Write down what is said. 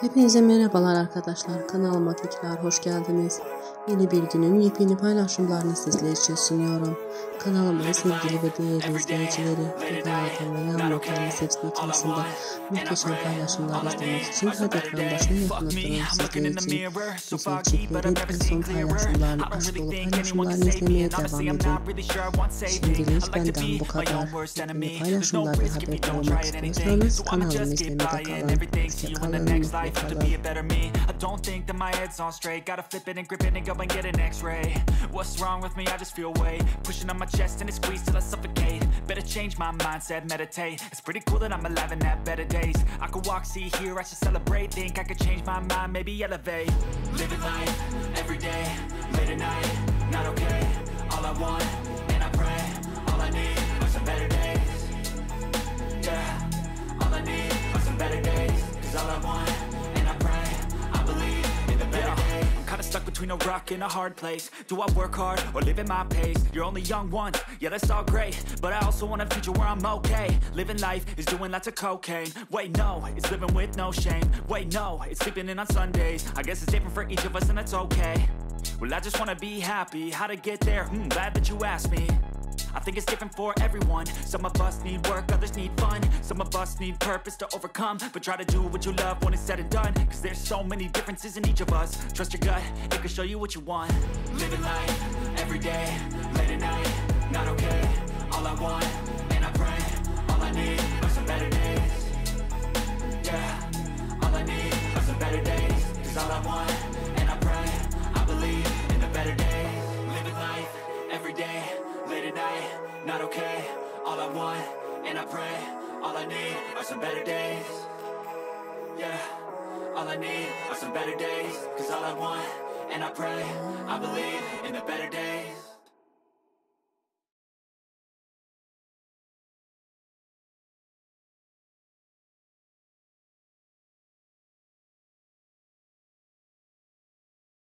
Hepinize merhabalar arkadaşlar. Kanalıma tekrar hoş geldiniz. Yeni bir günün yepyeni paylaşımlarını sizler için sunuyorum. Kanalımın sevgili ve değerli izleyicileri, Gökhan ve Yağmur'un seçtiği ikilisinde muhteşem paylaşımlar izlemek için hadi ekran başına yakınlaştıralım sizler için. Güzel çiftlerin en son paylaşımlarını, aşk dolu paylaşımlarını izlemeye devam edin. Şimdilik benden bu kadar. Yeni paylaşımlardan haberdar olmak istiyorsanız kanalımı izlemede kalın. Hoşça kalın, mutlu kalın. I don't think that my head's on straight. Gotta flip it and grip it and go and get an x-ray. What's wrong with me? I just feel weight pushing on my chest and it squeezes till I suffocate. Better change my mindset, meditate. It's pretty cool that I'm alive and have better days. I could walk, see, hear, I should celebrate. Think I could change my mind, maybe elevate. Living life, every day, late at night, not okay. All I want, and I pray, all I need are some better days. Yeah, all I need are some better days. Cause all I want, and I pray, I believe in the better days. I'm kinda stuck between a rock and a hard place. Do I work hard or live at my pace? You're only young once, yeah that's all great, but I also want a future where I'm okay. Living life is doing lots of cocaine. Wait no, it's living with no shame. Wait no, it's sleeping in on Sundays. I guess it's different for each of us and that's okay. Well I just wanna be happy, how to get there? Glad that you asked me. I think it's different for everyone. Some of us need work, others need fun. Some of us need purpose to overcome. But try to do what you love when it's said and done. Cause there's so many differences in each of us. Trust your gut, it can show you what you want. Living life, every day, late at night, not okay. All I want, and I pray, all I need are some better days. Yeah, all I need are some better days. Cause all I want, and I pray, I believe in the better days. Living life, every day, late at night, not okay. All I want, and I pray, all I need are some better days. Yeah, all I need are some better days. Cause all I want, and I pray, I believe in the better days.